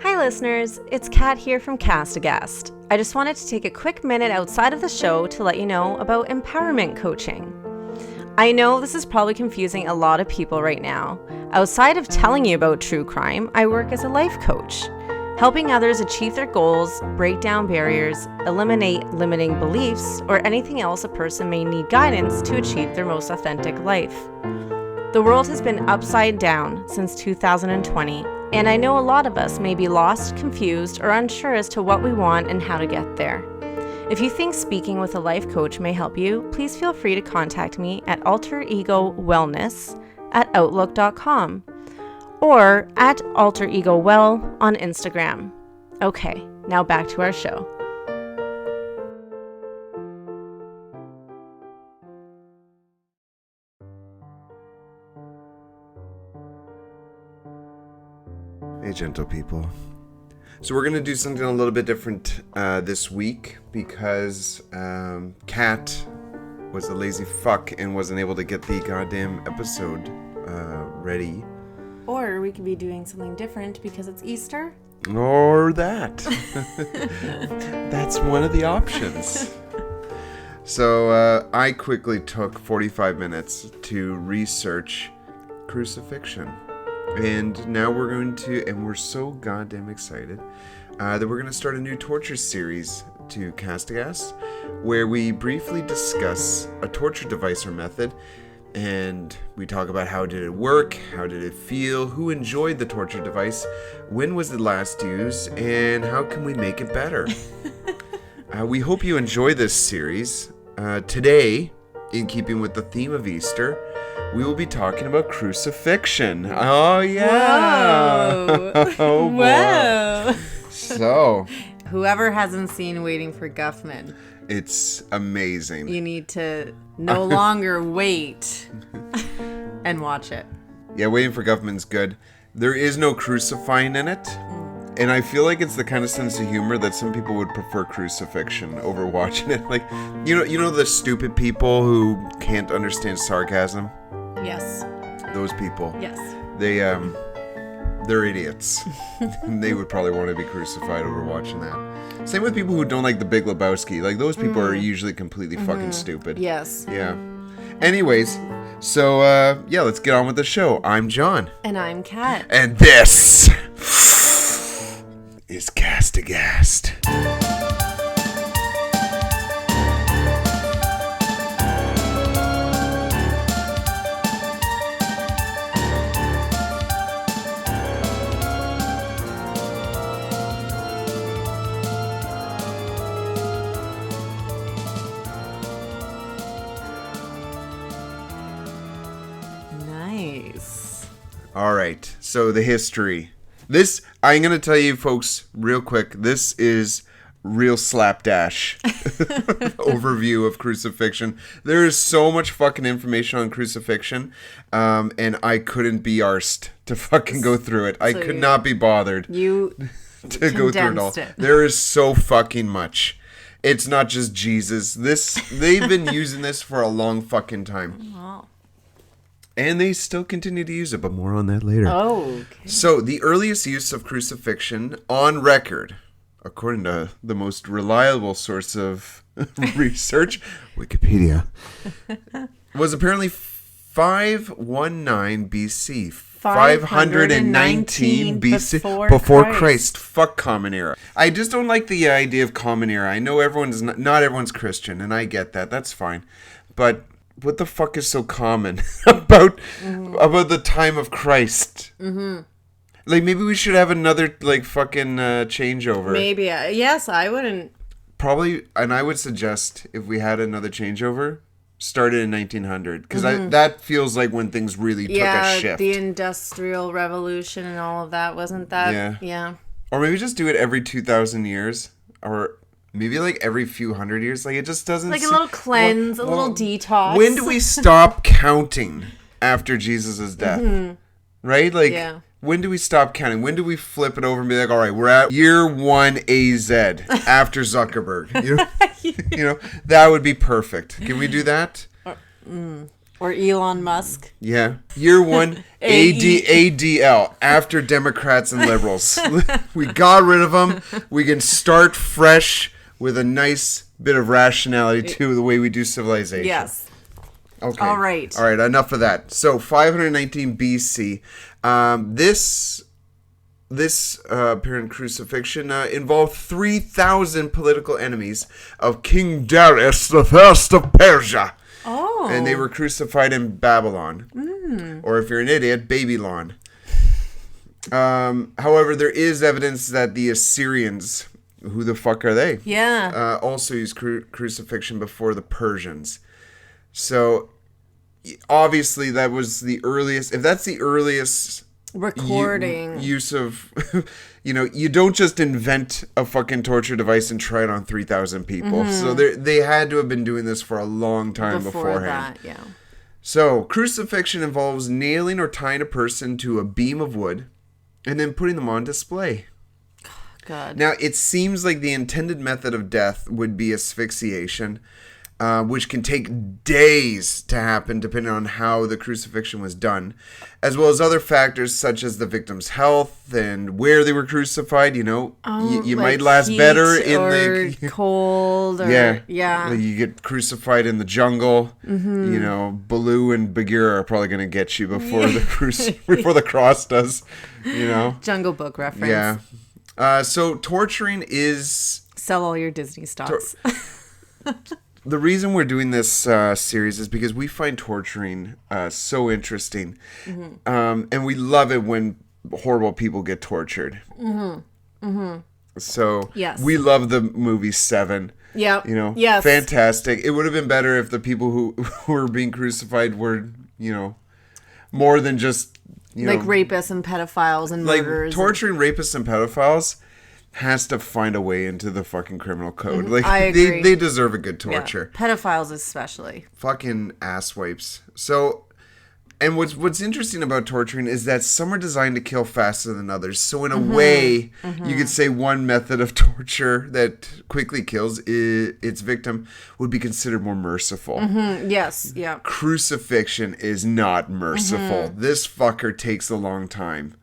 Hi listeners, it's Kat here from Aghast. I just wanted to take a quick minute outside of the show to let you know about empowerment coaching. I know this is probably confusing a lot of people right now. Outside of telling you about true crime, I work as a life coach, helping others achieve their goals, break down barriers, eliminate limiting beliefs, or anything else a person may need guidance to achieve their most authentic life. The world has been upside down since 2020, and I know a lot of us may be lost, confused, or unsure as to what we want and how to get there. If you think speaking with a life coach may help you, please feel free to contact me at alteregowellness@outlook.com or at alteregowell on Instagram. Okay, now back to our show. Hey, gentle people. So we're going to do something a little bit different this week because Kat was a lazy fuck and wasn't able to get the goddamn episode ready. Or we could be doing something different because it's Easter. Or that. That's one of the options. So I quickly took 45 minutes to research Crucifixion. And now we're going to, and we're so goddamn excited, that we're going to start a new torture series to Castbox, where we briefly discuss a torture device or method, and we talk about how did it work, how did it feel, who enjoyed the torture device, when was it last used, and how can we make it better. We hope you enjoy this series. Today, in keeping with the theme of Easter, we will be talking about crucifixion. Oh, yeah. Whoa. Oh, boy. Whoa. So, Whoever hasn't seen Waiting for Guffman, it's amazing. you need to no longer wait and watch it. Yeah, Waiting for Guffman's good. There is no crucifying in it. And I feel like it's the kind of sense of humor that some people would prefer Crucifixion over watching it. Like, you know the stupid people who can't understand sarcasm? Yes. Those people. Yes. They're idiots. They would probably want to be crucified over watching that. Same with people who don't like The Big Lebowski. Like, those people are usually completely fucking stupid. Yes. Yeah. Anyways, so, yeah, let's get on with the show. I'm John. And I'm Kat. And this is Castbox. Nice. All right, so the history. This, I'm going to tell you folks real quick, this is real slapdash overview of Crucifixion. There is so much fucking information on Crucifixion, and I couldn't be arsed to fucking go through it. I could not be bothered You to go through it all. There is so fucking much. It's not just Jesus. They've been using this for a long fucking time. Wow. And they still continue to use it, but more on that later. Oh, okay. So, the earliest use of crucifixion on record, according to the most reliable source of research, Wikipedia, was apparently 519 BC. 519 BC before Christ. Fuck Common Era. I just don't like the idea of Common Era. I know not everyone's Christian, and I get that. That's fine. But what the fuck is so common about the time of Christ? Mm-hmm. Like, maybe we should have another, like, fucking changeover. Maybe. Yes, I wouldn't. Probably, and I would suggest if we had another changeover, started in 1900. Because that feels like when things really took a shift. The Industrial Revolution and all of that. Wasn't that? Yeah. Or maybe just do it every 2,000 years. Or maybe like every few hundred years. Like, it just doesn't... Like a little cleanse, a little detox. When do we stop counting after Jesus' death? Mm-hmm. Right? Like, when do we stop counting? When do we flip it over and be like, all right, we're at year 1 AZ after Zuckerberg? You know, that would be perfect. Can we do that? Or Elon Musk. Yeah. Year 1, ADL, after Democrats and liberals. We got rid of them. We can start fresh with a nice bit of rationality to the way we do civilization. Yes. Okay. All right. All right, enough of that. So, 519 BC. This apparent crucifixion involved 3,000 political enemies of King Darius the First of Persia. Oh. And they were crucified in Babylon. Or if you're an idiot, Babylon. However, there is evidence that the Assyrians, who the fuck are they? Yeah. Also used crucifixion before the Persians. So, obviously, that was the earliest. If that's the earliest recording use of, you don't just invent a fucking torture device and try it on 3,000 people. So they had to have been doing this for a long time beforehand. That, yeah. So, crucifixion involves nailing or tying a person to a beam of wood and then putting them on display. God. Now, it seems like the intended method of death would be asphyxiation, which can take days to happen depending on how the crucifixion was done, as well as other factors such as the victim's health and where they were crucified. You like might last better in the cold. Or, yeah. Like you get crucified in the jungle. Baloo and Bagheera are probably going to get you before before the cross does. Jungle Book reference. Yeah. So torturing is... Sell all your Disney stocks. The reason we're doing this series is because we find torturing so interesting. And we love it when horrible people get tortured. So we love the movie Seven. Yeah. Yes. Fantastic. It would have been better if the people who were being crucified were, more than just... like rapists and pedophiles and murderers. Torturing rapists and pedophiles has to find a way into the fucking criminal code. Like I agree. They deserve a good torture. Yeah. Pedophiles especially. Fucking asswipes. So, and what's interesting about torturing is that some are designed to kill faster than others. So in a way, you could say one method of torture that quickly kills its victim would be considered more merciful. Yes, yeah. Crucifixion is not merciful. This fucker takes a long time.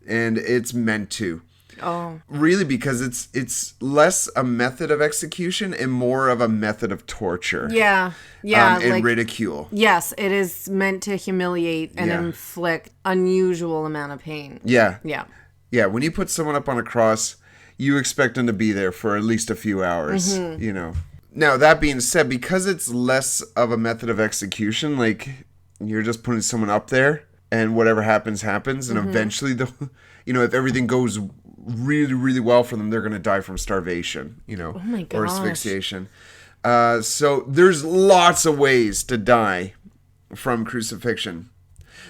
And it's meant to. Oh. Really, because it's less a method of execution and more of a method of torture. Yeah. And ridicule. Yes, it is meant to humiliate and inflict unusual amount of pain. Yeah. Yeah. Yeah, when you put someone up on a cross, you expect them to be there for at least a few hours, Now, that being said, because it's less of a method of execution, like you're just putting someone up there and whatever happens, and eventually, if everything goes really, really well for them, they're going to die from starvation, Oh my gosh. or asphyxiation. So there's lots of ways to die from crucifixion.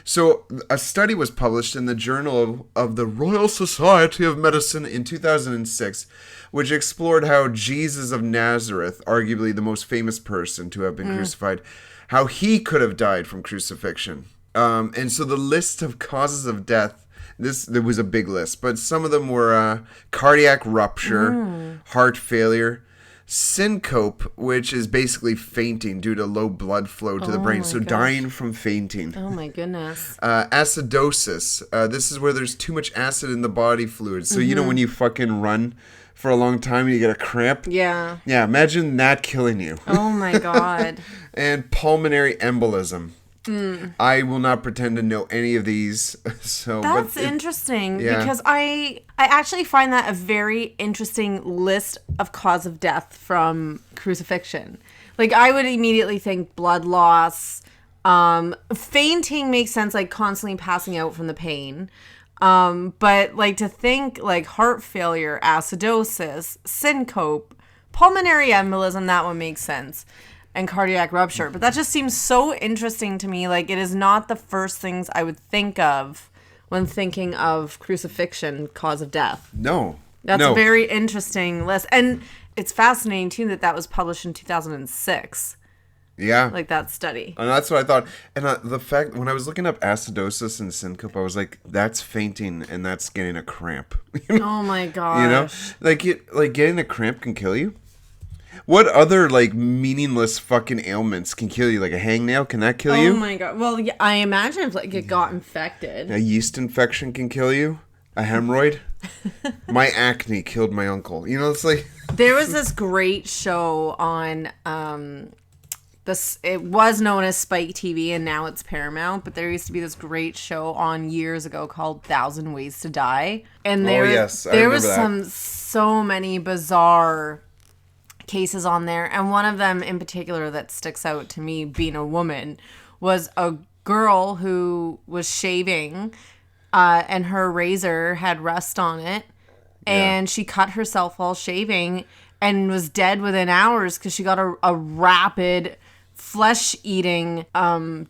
So a study was published in the Journal of the Royal Society of Medicine in 2006, which explored how Jesus of Nazareth, arguably the most famous person to have been crucified, how he could have died from crucifixion. And so the list of causes of death, there was a big list, but some of them were cardiac rupture, heart failure, syncope, which is basically fainting due to low blood flow to the brain, so dying from fainting. Oh my goodness. Acidosis, this is where there's too much acid in the body fluid. So when you fucking run for a long time and you get a cramp? Yeah. Yeah, imagine that killing you. Oh my God. And pulmonary embolism. I will not pretend to know any of these. That's interesting because I actually find that a very interesting list of cause of death from crucifixion. Like I would immediately think blood loss, fainting makes sense, like constantly passing out from the pain. But like to think like heart failure, acidosis, syncope, pulmonary embolism, that one makes sense. And cardiac rupture. But that just seems so interesting to me. Like, it is not the first things I would think of when thinking of crucifixion, cause of death. No. That's a very interesting list. And it's fascinating, too, that was published in 2006. Yeah. Like, that study. And that's what I thought. And the fact, when I was looking up acidosis and syncope, I was like, that's fainting and that's getting a cramp. Oh, my gosh. Like getting a cramp can kill you. What other, like, meaningless fucking ailments can kill you? Like a hangnail, can that kill you? Oh my god. Well, yeah, I imagine if like it got infected. A yeast infection can kill you? A hemorrhoid? My acne killed my uncle. You know, it's like... There was this great show on this. It was known as Spike TV and now it's Paramount, but there used to be this great show on years ago called 1,000 Ways to Die. And there was so many bizarre cases on there, and one of them in particular that sticks out to me, being a woman, was a girl who was shaving, and her razor had rust on it, and she cut herself while shaving and was dead within hours because she got a rapid flesh-eating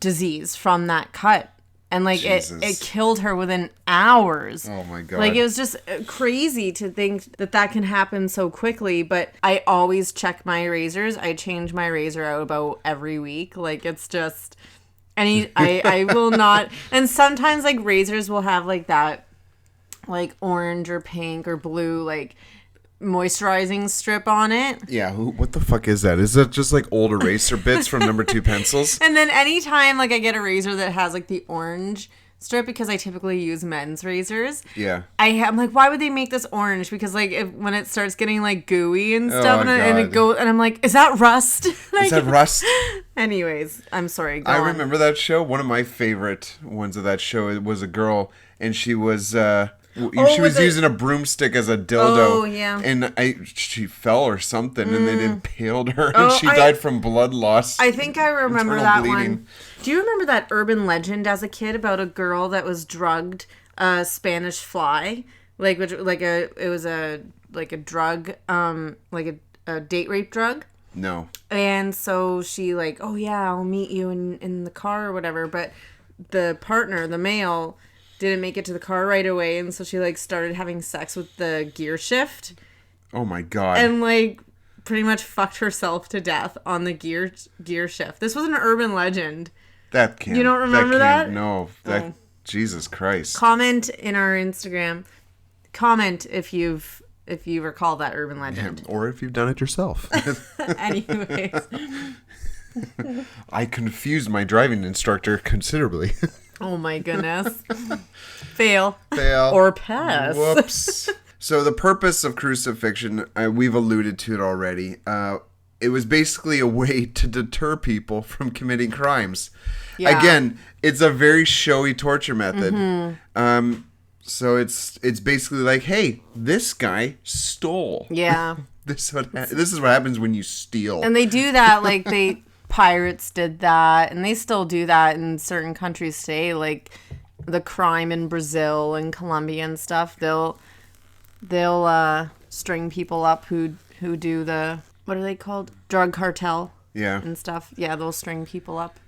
disease from that cut. And, like, it killed her within hours. Oh, my God. Like, it was just crazy to think that can happen so quickly. But I always check my razors. I change my razor out about every week. Like, it's just... I will not... And sometimes, like, razors will have, like, that, like, orange or pink or blue, like... moisturizing strip on it. Yeah, what the fuck is that? Is that just like old eraser bits from number 2 pencils? And then anytime like I get a razor that has like the orange strip, because I typically use men's razors. Yeah. I'm like, why would they make this orange? Because like when it starts getting like gooey and stuff, and it goes, and I'm like, is that rust? Like, is that rust? Anyways, I'm sorry. Go I on. remember that show. One of my favorite ones of that show, it was a girl, and she was she was using a broomstick as a dildo. Oh, yeah. And she fell or something, and it impaled her, and she died from blood loss. I think I remember that bleeding. one. Do you remember that urban legend as a kid about a girl that was drugged a Spanish fly? Like it was a drug, like a date rape drug? No. And so she like, oh yeah, I'll meet you in the car or whatever. But the partner, the male, didn't make it to the car right away, and so she like started having sex with the gear shift. Oh my God. And like pretty much fucked herself to death on the gear shift. This was an urban legend. That can't. You don't remember that? No. Jesus Christ. Comment in our Instagram. Comment if you recall that urban legend. Or if you've done it yourself. Anyways. I confused my driving instructor considerably. Oh my goodness. Fail. Or pass. Whoops. So the purpose of crucifixion, we've alluded to it already. It was basically a way to deter people from committing crimes. Yeah. Again, it's a very showy torture method. Mm-hmm. So it's basically like, hey, this guy stole. Yeah. This is what happens when you steal. And they do that, like pirates did that, and they still do that in certain countries today, like the crime in Brazil and Colombia and stuff. They'll string people up who do the, what are they called? Drug cartel. Yeah. And stuff. Yeah, they'll string people up.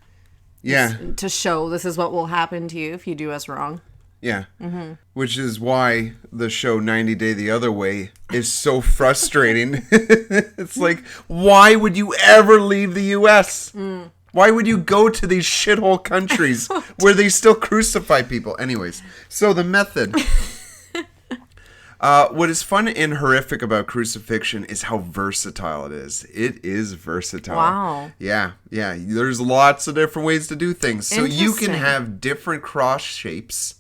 Yeah. To show this is what will happen to you if you do us wrong. Yeah. Mm-hmm. Which is why the show 90 Day the Other Way is so frustrating. It's like, why would you ever leave the U.S.? Why would you go to these shithole countries where they still crucify people? Anyways, so the method. What is fun and horrific about crucifixion is how versatile it is. It is versatile. Wow. Yeah. There's lots of different ways to do things. So you can have different cross shapes.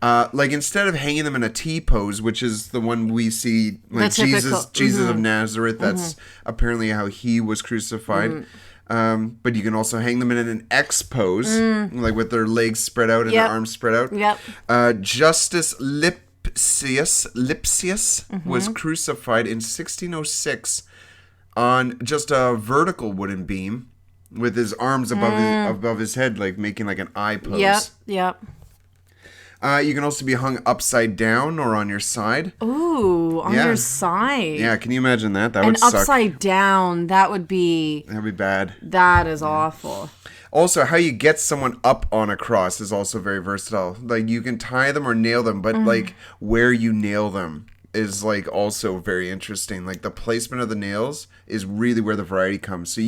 Like instead of hanging them in a T pose, which is the one we see, like Jesus of Nazareth, that's apparently how he was crucified. But you can also hang them in an X pose, like with their legs spread out and their arms spread out. Yep. Justus Lipsius was crucified in 1606 on just a vertical wooden beam, with his arms above his head, like making like an I pose. Yep. You can also be hung upside down or on your side. Ooh, on your side. Yeah, can you imagine that? That would suck. And upside down, that'd be bad. That is awful. Also, how you get someone up on a cross is also very versatile. Like, you can tie them or nail them, but like where you nail them is like also very interesting. Like the placement of the nails is really where the variety comes. So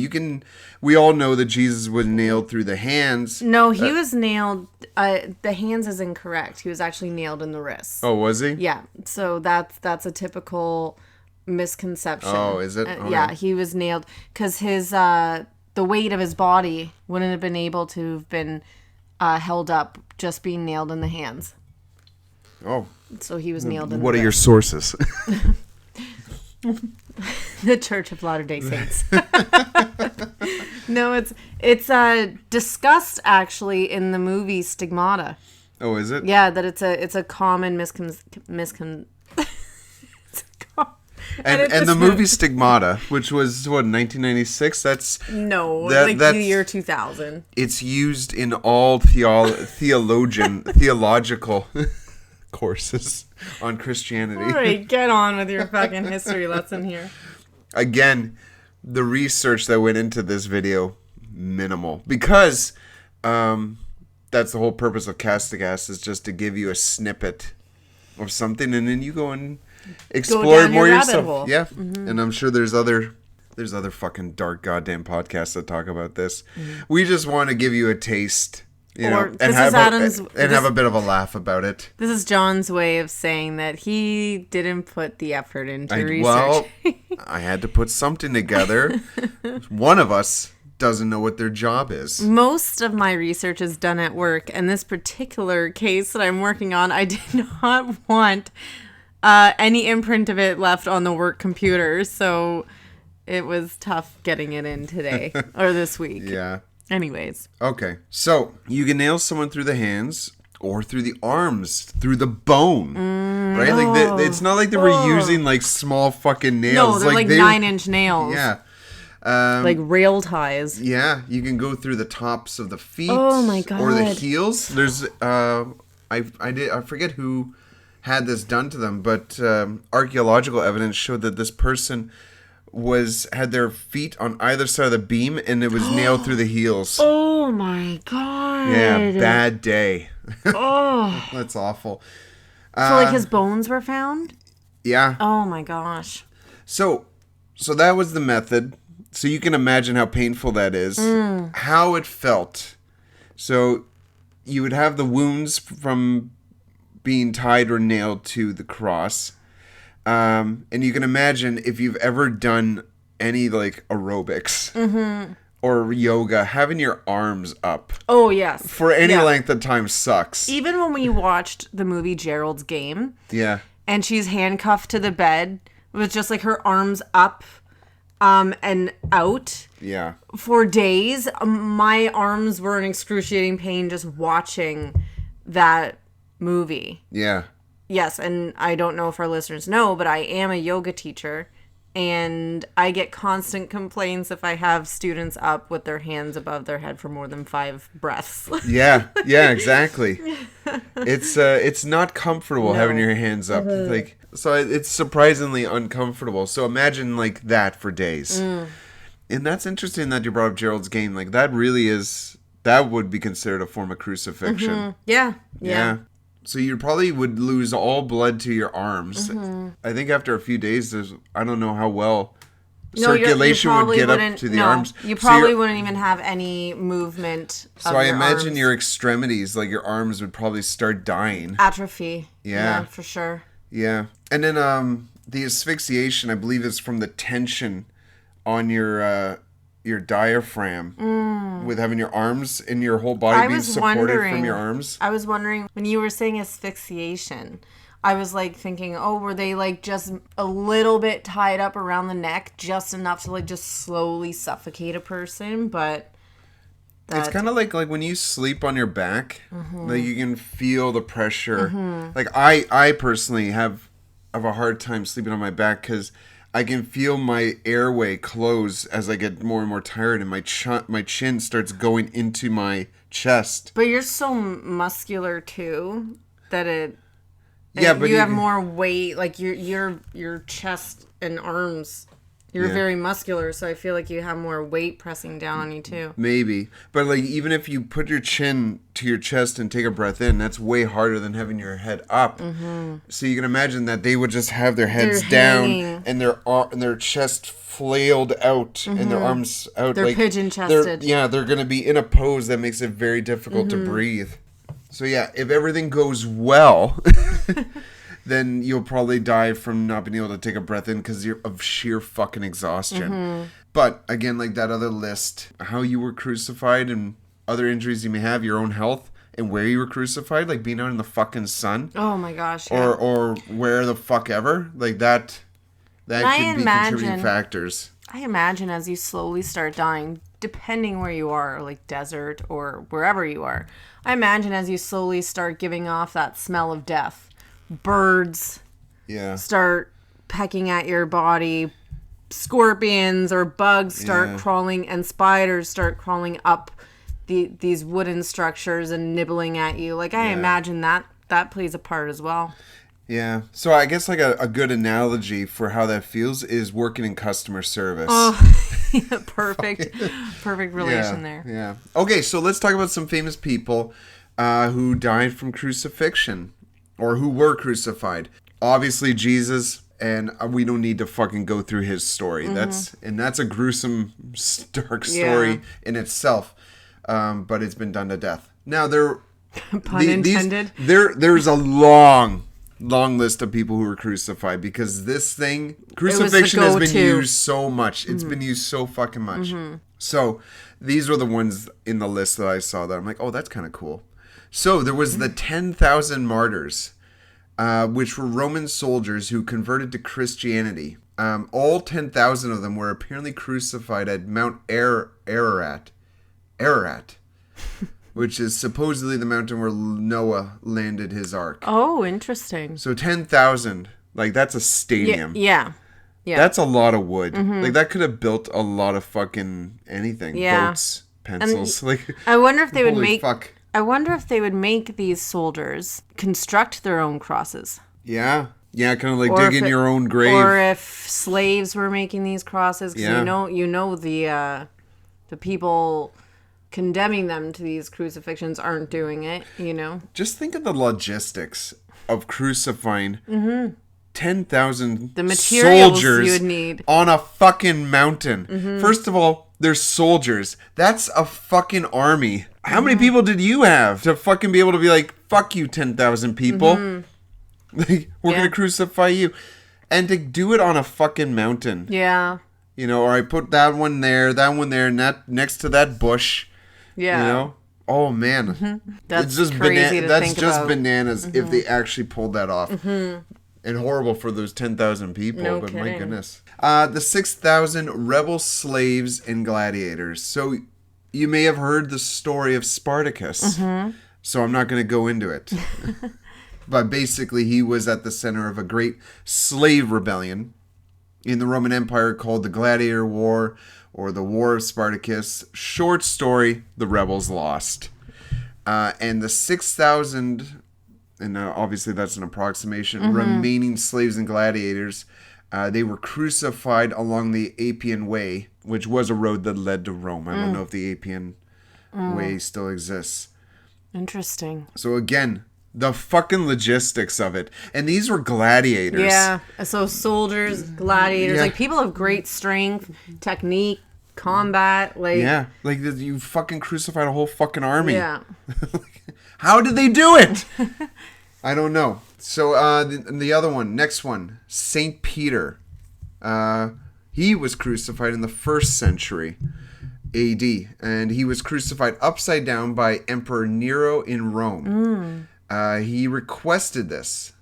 we all know that Jesus was nailed through the hands. No, he was nailed, the hands is incorrect. He was actually nailed in the wrists. Oh, was he? Yeah. So that's a typical misconception. Oh, is it? Okay. Yeah, he was nailed because his the weight of his body wouldn't have been able to have been held up just being nailed in the hands. Oh. So he was nailed in What the are your sources? The Church of Latter-day Saints. No, it's discussed actually in the movie Stigmata. Oh, is it? Yeah, that it's a common And the movie Stigmata, which was what, 1996. The year 2000. It's used in all theological courses on Christianity. All right, get on with your fucking history lesson here. Again, the research that went into this video, minimal. Because that's the whole purpose of Castbox, is just to give you a snippet of something, and then you go and explore it more yourself. Hole. Yeah, and I'm sure there's other fucking dark goddamn podcasts that talk about this. We just want to give you a taste. And have a bit of a laugh about it. This is John's way of saying that he didn't put the effort into research. Well, I had to put something together. One of us doesn't know what their job is. Most of my research is done at work, and this particular case that I'm working on, I did not want any imprint of it left on the work computer, so it was tough getting it in today or this week. Yeah. Anyways. Okay. So, you can nail someone through the hands or through the arms, through the bone. Right? Like it's not like they were using like small fucking nails. No, they're like 9-inch nails. Yeah. Like rail ties. Yeah, you can go through the tops of the feet. Oh my God. Or the heels. There's I forget who had this done to them, but archaeological evidence showed that this person had their feet on either side of the beam, and it was nailed through the heels. Oh my God. Yeah, bad day. Oh. That's awful. So like his bones were found? Yeah. Oh my gosh. So that was the method. So you can imagine how painful that is. How it felt. So you would have the wounds from being tied or nailed to the cross. And you can imagine if you've ever done any like aerobics or yoga, having your arms up. Oh, yes. For any length of time sucks. Even when we watched the movie Gerald's Game. Yeah. And she's handcuffed to the bed with just like her arms up and out. Yeah. For days, my arms were in excruciating pain just watching that movie. Yeah. Yes, and I don't know if our listeners know, but I am a yoga teacher, and I get constant complaints if I have students up with their hands above their head for more than 5 breaths. Yeah, exactly. It's not comfortable having your hands up. Like, so it's surprisingly uncomfortable. So imagine like that for days. And that's interesting that you brought up Gerald's Game. Like that would be considered a form of crucifixion. Yeah. So you probably would lose all blood to your arms. I think after a few days, I don't know how well circulation would get up to the arms. You probably wouldn't even have any movement. So I imagine your extremities, like your arms, would probably start dying. Atrophy. Yeah, for sure. Yeah, and then the asphyxiation, I believe, is from the tension on your diaphragm with having your arms and your whole body being supported from your arms. I was wondering, when you were saying asphyxiation, I was like thinking, were they like just a little bit tied up around the neck, just enough to like just slowly suffocate a person? But it's kind of like when you sleep on your back, like you can feel the pressure. Like I personally have a hard time sleeping on my back because I can feel my airway close as I get more and more tired, and my chin starts going into my chest. But you're so muscular too that but you have more weight. Like your chest and arms, you're very muscular, so I feel like you have more weight pressing down on you too. Maybe, but like even if you put your chin to your chest and take a breath in, that's way harder than having your head up. So you can imagine that they would just have their heads down and their chest flailed out and their arms out. They're like, pigeon-chested. They're going to be in a pose that makes it very difficult to breathe. So yeah, if everything goes well, then you'll probably die from not being able to take a breath in because you're of sheer fucking exhaustion. But again, like that other list, how you were crucified and other injuries you may have, your own health, and where you were crucified, like being out in the fucking sun. Oh my gosh. Yeah. Or where the fuck ever. Like that could be contributing factors. I imagine as you slowly start dying, depending where you are, like desert or wherever you are, I imagine as you slowly start giving off that smell of death, birds start pecking at your body, scorpions or bugs start crawling, and spiders start crawling up these wooden structures and nibbling at you. Like, I imagine that plays a part as well. Yeah. So I guess like a good analogy for how that feels is working in customer service. Oh, perfect relation there. Yeah. Okay, so let's talk about some famous people who died from crucifixion or who were crucified. Obviously Jesus, and we don't need to fucking go through his story. That's a gruesome, dark story in itself. But it's been done to death. Now pun intended. There's a long list of people who were crucified because crucifixion has been used so much. It's been used so fucking much. So these were the ones in the list that I saw that I'm like, oh, that's kind of cool. So there was the 10,000 Martyrs, which were Roman soldiers who converted to Christianity. All 10,000 of them were apparently crucified at Mount Ararat, which is supposedly the mountain where Noah landed his ark. Oh, interesting. So 10,000, like that's a stadium. Yeah. That's a lot of wood. Like that could have built a lot of fucking anything. Yeah. Boats, pencils. Like I wonder if they would make. Fuck. I wonder if they would make these soldiers construct their own crosses. Yeah, kind of like dig in your own grave. Or if slaves were making these crosses, because you know the people condemning them to these crucifixions aren't doing it, you know? Just think of the logistics of crucifying 10,000 the materials soldiers you would need on a fucking mountain. First of all, they're soldiers. That's a fucking army. How many people did you have to fucking be able to be like, fuck you, 10,000 people? Like, we're going to crucify you. And to do it on a fucking mountain. Yeah. You know, or I put that one there, and that next to that bush. Yeah. You know? Oh, man. That's it's just crazy to That's think just about. bananas if they actually pulled that off. And horrible for those 10,000 people, No but kidding. my goodness. The 6,000 rebel slaves and gladiators. So you may have heard the story of Spartacus. So I'm not going to go into it. But basically, he was at the center of a great slave rebellion in the Roman Empire called the Gladiator War, or the War of Spartacus. Short story, the rebels lost. And the 6,000, and obviously that's an approximation, remaining slaves and gladiators, they were crucified along the Appian Way, which was a road that led to Rome. I don't know if the Appian Way still exists. Interesting. So again, the fucking logistics of it. And these were gladiators. Yeah. So soldiers, gladiators, like people of great strength, technique, combat, like... Yeah. Like you fucking crucified a whole fucking army. Yeah. How did they do it? I don't know. So the other one, next one, Saint Peter. He was crucified in the 1st century AD. And he was crucified upside down by Emperor Nero in Rome. He requested this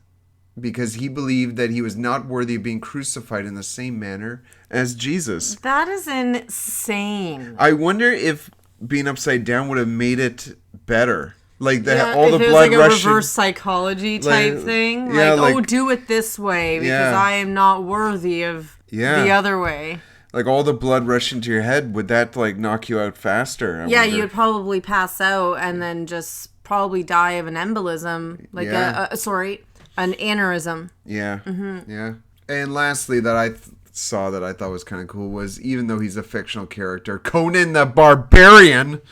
because he believed that he was not worthy of being crucified in the same manner as Jesus. That is insane. I wonder if being upside down would have made it better. Like all the blood rushing. Like a reverse psychology type thing. Yeah, like, do it this way because I am not worthy of the other way. Like all the blood rushing to your head, would that like knock you out faster? I wonder. You'd probably pass out and then just probably die of an embolism, like an aneurysm. Yeah, yeah. And lastly, that I saw that I thought was kind of cool was, even though he's a fictional character, Conan the Barbarian,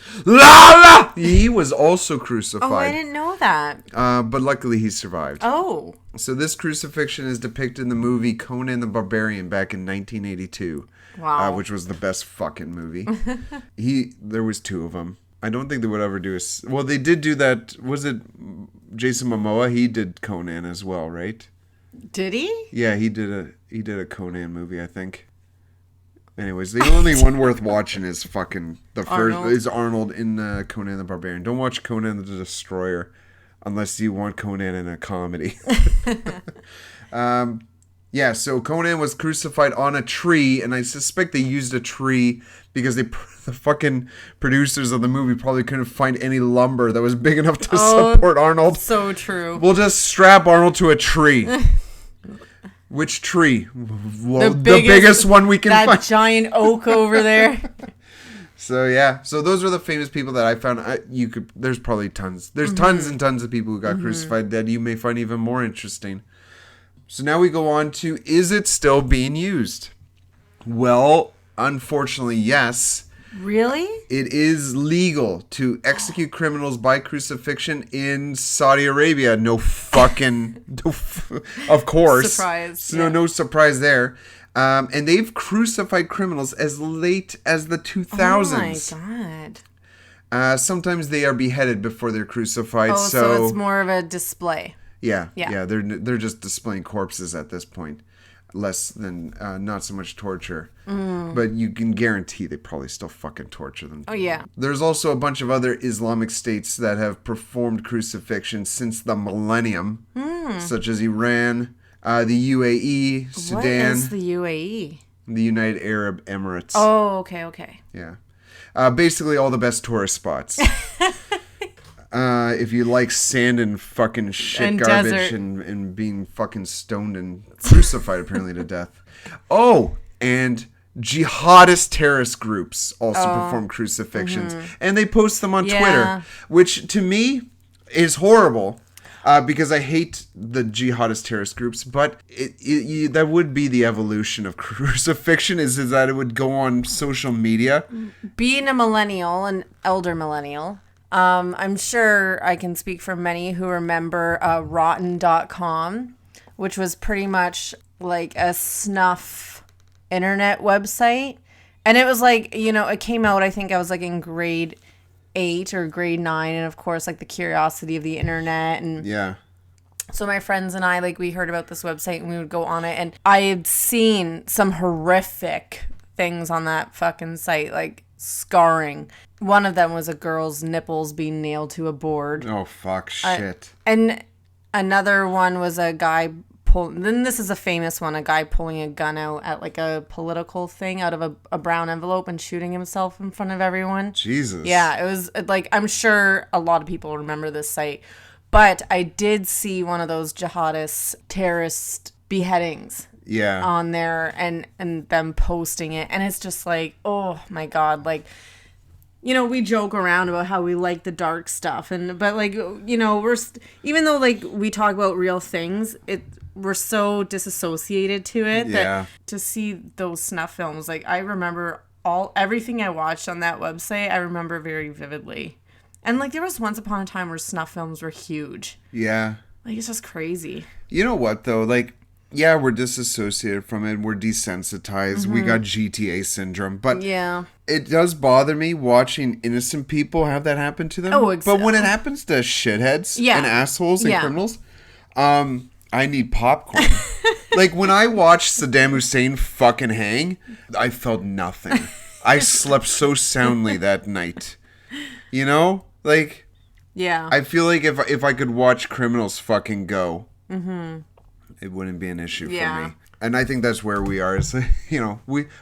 he was also crucified. Oh, I didn't know that. But luckily he survived. Oh. So this crucifixion is depicted in the movie Conan the Barbarian back in 1982. Wow. Which was the best fucking movie. There was 2 of them. I don't think they would ever do well, they did do that. Was it Jason Momoa? He did Conan as well, right? Did he? Yeah, he did a Conan movie, I think. Anyways, the only one worth watching is fucking Arnold in Conan the Barbarian. Don't watch Conan the Destroyer unless you want Conan in a comedy. Yeah, so Conan was crucified on a tree, and I suspect they used a tree because the fucking producers of the movie probably couldn't find any lumber that was big enough to support Arnold. So true. We'll just strap Arnold to a tree. Which tree? Well, the biggest one we can find. That giant oak over there. So yeah, so those are the famous people that I found. There's probably tons. There's tons and tons of people who got crucified that you may find even more interesting. So now we go on to, is it still being used? Well, unfortunately, yes. Really? It is legal to execute criminals by crucifixion in Saudi Arabia. Of course. Surprise. So no surprise there. And they've crucified criminals as late as the 2000s. Oh my God. Sometimes they are beheaded before they're crucified. So it's more of a display. Yeah. They're just displaying corpses at this point, less than not so much torture. But you can guarantee they probably still fucking torture them. Oh yeah. There's also a bunch of other Islamic states that have performed crucifixion since the millennium, such as Iran, the UAE, Sudan. What is the UAE? The United Arab Emirates. Oh, okay. Yeah. Basically all the best tourist spots. If you like sand and fucking shit and garbage and being fucking stoned and crucified apparently to death. Oh, and jihadist terrorist groups also perform crucifixions. And they post them on Twitter, which to me is horrible. Because I hate the jihadist terrorist groups, but that would be the evolution of crucifixion, is that it would go on social media. Being a millennial, an elder millennial, I'm sure I can speak for many who remember rotten.com, which was pretty much like a snuff internet website. And it was like, it came out, I think I was like in grade 8 or grade 9, and of course like the curiosity of the internet, and so my friends and I, like, we heard about this website and we would go on it, and I had seen some horrific things on that fucking site, like scarring. One of them was a girl's nipples being nailed to a board. Oh fuck, shit. And another one was a guy then this is a famous one, a guy pulling a gun out at like a political thing out of a brown envelope and shooting himself in front of everyone. Jesus. Yeah, it was like, I'm sure a lot of people remember this site, but I did see one of those jihadist terrorist beheadings on there, and them posting it, and it's just like, oh my God, like, we joke around about how we like the dark stuff, but like, we're even though like we talk about real things, we're so disassociated to it that to see those snuff films, like, I remember everything I watched on that website, I remember very vividly. And like, there was once upon a time where snuff films were huge. Yeah. Like, it's just crazy. You know what though? Like, yeah, we're disassociated from it. We're desensitized. We got GTA syndrome. But it does bother me watching innocent people have that happen to them. Oh, exactly. But when it happens to shitheads and assholes and criminals, I need popcorn. Like, when I watched Saddam Hussein fucking hang, I felt nothing. I slept so soundly that night. Like, I feel like if I could watch criminals fucking go, it wouldn't be an issue for me. And I think that's where we are. Is,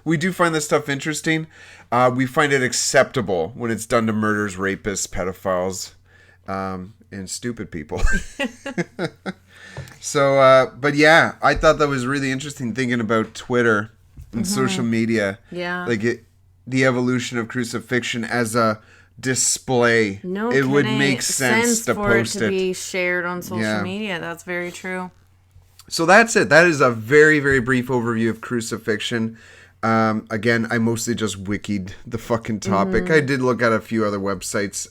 we do find this stuff interesting. We find it acceptable when it's done to murderers, rapists, pedophiles, and stupid people. So, but yeah, I thought that was really interesting, thinking about Twitter and social media. Yeah. Like the evolution of crucifixion as a display. It would make sense to post it. To be shared on social media. That's very true. So that's it. That is a very, very brief overview of crucifixion. Again, I mostly just wikied the fucking topic. I did look at a few other websites.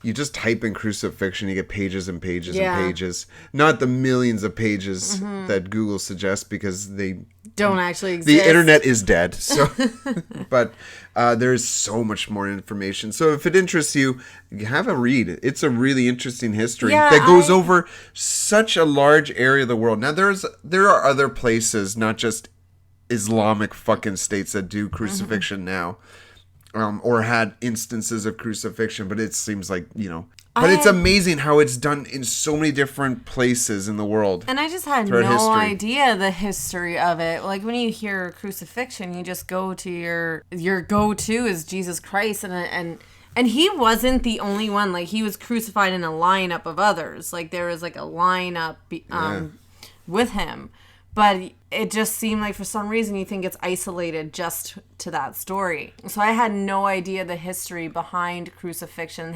You just type in crucifixion, you get pages and pages and pages. Not the millions of pages that Google suggests, because they don't actually exist. The internet is dead. So, but there's so much more information. So if it interests you, have a read. It's a really interesting history that goes over such a large area of the world. Now there are other places, not just Islamic fucking states, that do crucifixion now, or had instances of crucifixion. But it seems like, but it's amazing how it's done in so many different places in the world. And I just had no idea the history of it. Like, when you hear crucifixion, you just go to your go-to is Jesus Christ. And he wasn't the only one. Like, he was crucified in a lineup of others. Like, there was, like, a lineup with him. But it just seemed like for some reason you think it's isolated just to that story. So I had no idea the history behind crucifixion,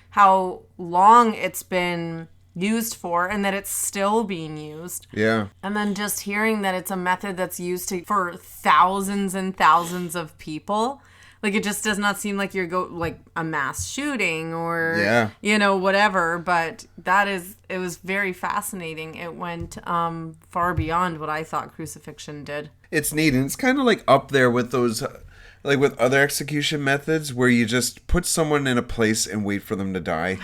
how long it's been used for, and that it's still being used. Yeah. And then just hearing that it's a method that's used for thousands and thousands of people. Like, it just does not seem like like a mass shooting or, whatever. But it was very fascinating. It went far beyond what I thought crucifixion did. It's neat. And it's kind of like up there with those, like with other execution methods where you just put someone in a place and wait for them to die.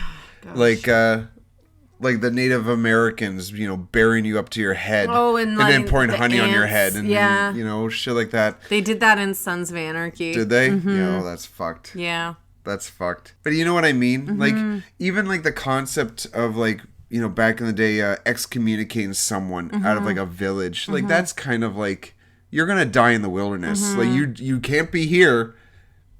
Like the Native Americans, burying you up to your head. Oh, and then pouring honey on your head. And, yeah. Shit like that. They did that in Sons of Anarchy. Did they? Mm-hmm. That's fucked. Yeah. That's fucked. But you know what I mean? Mm-hmm. Like, even like the concept of like, back in the day, excommunicating someone out of like a village. Like, that's kind of like, you're going to die in the wilderness. Like, you can't be here.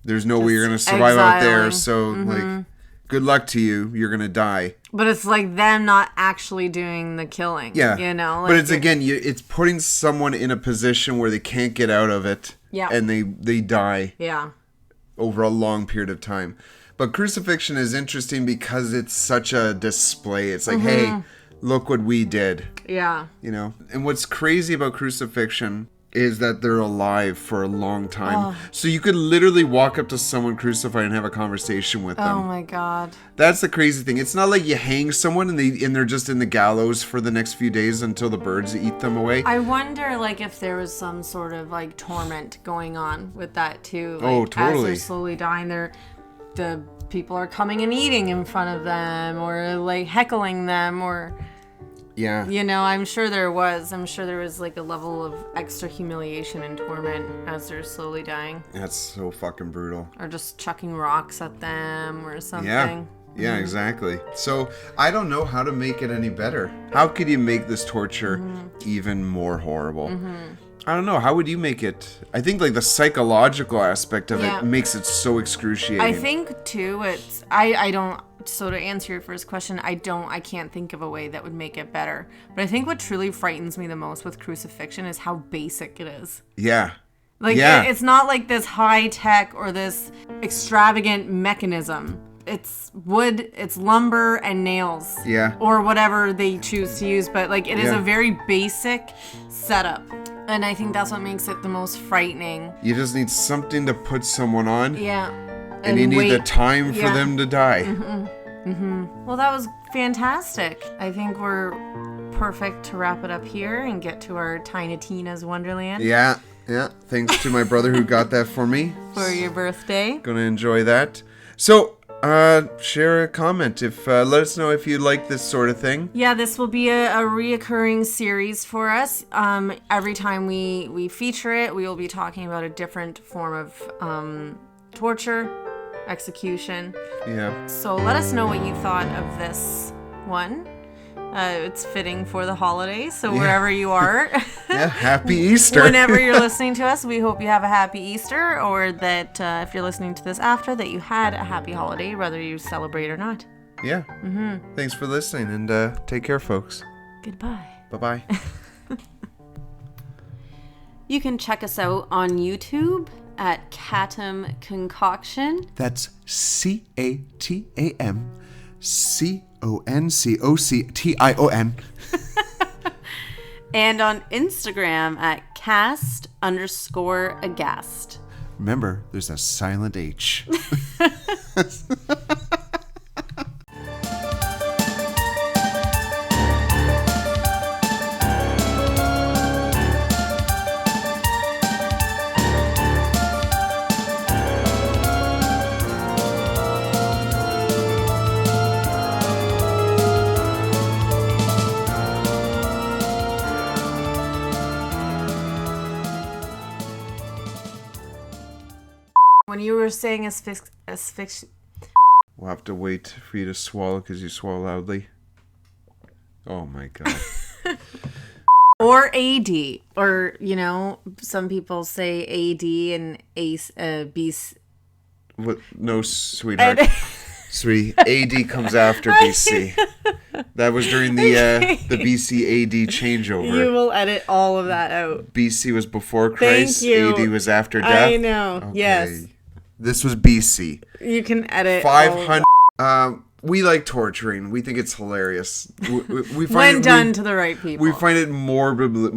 There's no way you're going to survive out there. So, like, good luck to you. You're going to die. But it's like them not actually doing the killing. Yeah. Like, but it's, again, it's putting someone in a position where they can't get out of it. Yeah. And they die. Yeah. Over a long period of time. But crucifixion is interesting because it's such a display. It's like, hey, look what we did. Yeah. And what's crazy about crucifixion is that they're alive for a long time. So you could literally walk up to someone crucified and have a conversation with them. Oh my God. That's the crazy thing. It's not like you hang someone and they're just in the gallows for the next few days until the birds eat them away. I wonder, like, if there was some sort of like torment going on with that too. Like, totally. As they're slowly dying, the people are coming and eating in front of them, or like heckling them, or I'm sure there was like a level of extra humiliation and torment as they're slowly dying. That's so fucking brutal. Or just chucking rocks at them or something. Yeah, exactly. So I don't know how to make it any better. How could you make this torture even more horrible? I don't know. How would you make it? I think like the psychological aspect of it makes it so excruciating. I think too, I don't, so to answer your first question, I can't think of a way that would make it better. But I think what truly frightens me the most with crucifixion is how basic it is. Yeah. Like, it's not like this high tech or this extravagant mechanism. It's wood, it's lumber and nails. Yeah. Or whatever they choose to use. But like, it is a very basic setup. And I think that's what makes it the most frightening. You just need something to put someone on. Yeah. And you need the time for them to die. Well, that was fantastic. I think we're perfect to wrap it up here and get to our Tiny Tina's Wonderland. Yeah. Thanks to my brother who got that for me. For your birthday. Gonna enjoy that. So, share a comment. Let us know if you like this sort of thing. Yeah, this will be a reoccurring series for us. Every time we feature it, we will be talking about a different form of torture, execution. Yeah. So let us know what you thought of this one. It's fitting for the holidays, so wherever you are. Yeah, happy Easter. Whenever you're listening to us, we hope you have a happy Easter, or that if you're listening to this after, that you had a happy holiday, whether you celebrate or not. Yeah. Thanks for listening, and take care, folks. Goodbye. Bye-bye. You can check us out on YouTube at Catam Concoction. That's CATAM CONCOCTION. And on Instagram at cast_aghast. Remember, there's a silent H. were saying asphyxiation. We'll have to wait for you to swallow because you swallow loudly. Oh my god. Or AD. Or, some people say AD and BC. What? No, sweetheart. Sweetie, AD comes after BC. That was during the BC AD changeover. You will edit all of that out. BC was before Christ. Thank you. AD was after death. I know. Okay. Yes. This was BC. You can edit 500. We like torturing. We think it's hilarious. We find when done to the right people. We find it morbidly